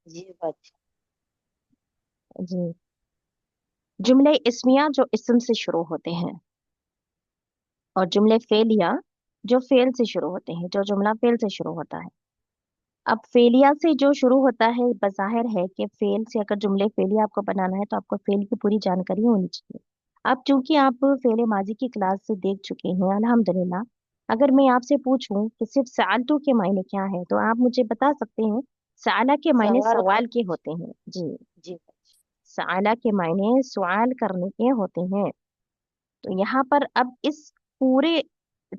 جی بچ जी। जुमले इस्मिया जो इस्म से शुरू होते हैं, और जुमले फेलिया जो फेल से शुरू होते हैं, जो जुमला फेल से शुरू होता है। अब फेलिया से जो शुरू होता है, बज़ाहिर है कि फेल से अगर जुमले फेलिया आपको बनाना है तो आपको फेल की पूरी जानकारी होनी चाहिए। अब चूंकि आप फेले माजी की क्लास से देख चुके हैं अल्हम्दुलिल्लाह, अगर मैं आपसे पूछूं कि सिर्फ सालतू के मायने क्या है तो आप मुझे बता सकते हैं। साला के मायने सवाल सवाल के करना। होते हैं जी। जी बच। साला के मायने सवाल करने के होते हैं। तो यहाँ पर अब इस पूरे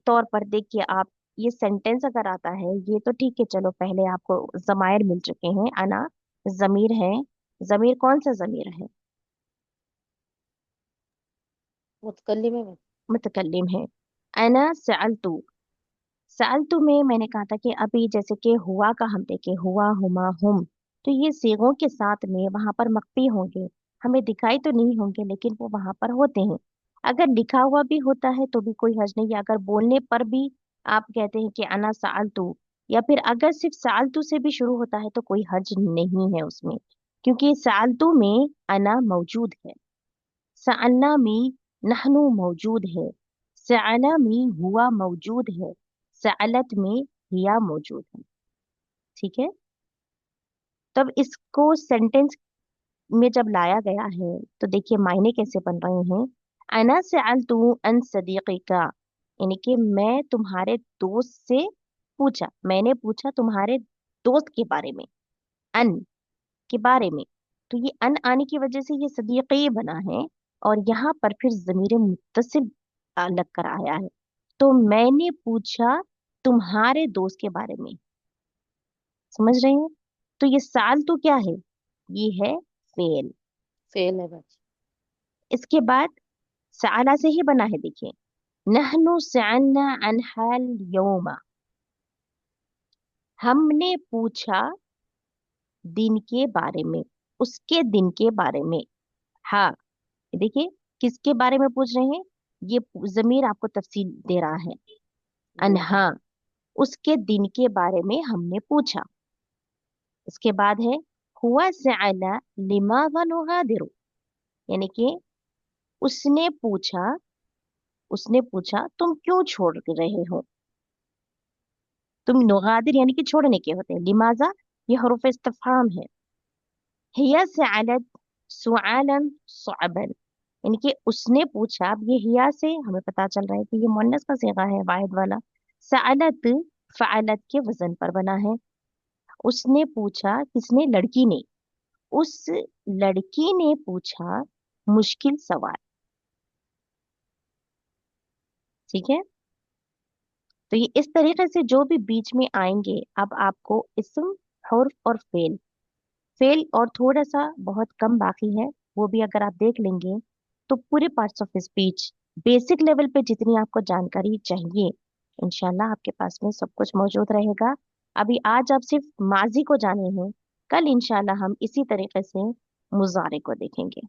तौर पर देखिए आप, ये सेंटेंस अगर आता है ये तो ठीक है, चलो पहले आपको जमायर मिल चुके हैं। अना जमीर है। जमीर कौन सा जमीर है? मुतकल्लिम है बच। मुतकल्लिम है। अना सअलतु। सअलतु में मैंने कहा था कि अभी जैसे कि हुआ का हम देखे, हुआ, हुमा, हुम, तो ये सीगों के साथ में वहां पर मख्फी होंगे। हमें दिखाई तो नहीं होंगे लेकिन वो वहां पर होते हैं। अगर लिखा हुआ भी होता है तो भी कोई हर्ज नहीं है, अगर बोलने पर भी आप कहते हैं कि अना सअलतु, या फिर अगर सिर्फ सालतू से भी शुरू होता है तो कोई हर्ज नहीं है उसमें, क्योंकि सालतू में अना मौजूद है, सअलना में नहनु मौजूद है, सअला में हुआ मौजूद है, सअलत में हिया मौजूद है। ठीक है। तब इसको सेंटेंस में जब लाया गया है तो देखिए मायने कैसे बन रहे हैं। अना सअलतु अन सदीक़िका, यानी कि मैं तुम्हारे दोस्त से पूछा, मैंने पूछा तुम्हारे दोस्त के बारे में, अन के बारे में। तो ये अन आने की वजह से ये सदीक़ी बना है, और यहाँ पर फिर ज़मीर मुत्तसिल लग कर आया है। तो मैंने पूछा तुम्हारे दोस्त के बारे में। समझ रहे हैं? तो ये साल तो क्या है? ये है फेल। फेल है बच। इसके बाद साला से ही बना है, देखिए। नहनु सअलना अन हाल यौमा, हमने पूछा दिन के बारे में, उसके दिन के बारे में। हाँ, देखिए किसके बारे में पूछ रहे हैं, ये जमीर आपको तफसील दे रहा है। जी जी। अनहा, उसके दिन के बारे में हमने पूछा। उसके बाद है हुआ सअला लिमाज़ा नुगादिरु, यानी कि उसने पूछा, उसने पूछा तुम क्यों छोड़ रहे हो। तुम नुगादिर यानी कि छोड़ने के होते हैं, लिमाजा ये हरूफ इस्तिफहाम है। हिया सअलत सुआलन सअबन, यानी कि उसने पूछा। अब ये हिया से हमें पता चल रहा है कि ये मुन्नस का सीगा है, वाहिद वाला। सअलत फ़अलत के वजन पर बना है। उसने पूछा, किसने? लड़की ने। उस लड़की ने पूछा मुश्किल सवाल। ठीक है। तो ये इस तरीके से जो भी बीच में आएंगे, अब आपको इस्म, हर्फ और फेल, फेल और थोड़ा सा बहुत कम बाकी है, वो भी अगर आप देख लेंगे तो पूरे parts of speech basic level पे जितनी आपको जानकारी चाहिए, इंशाल्लाह आपके पास में सब कुछ मौजूद रहेगा। अभी आज आप सिर्फ माजी को जाने हैं, कल इंशाल्लाह हम इसी तरीके से मुजारे को देखेंगे।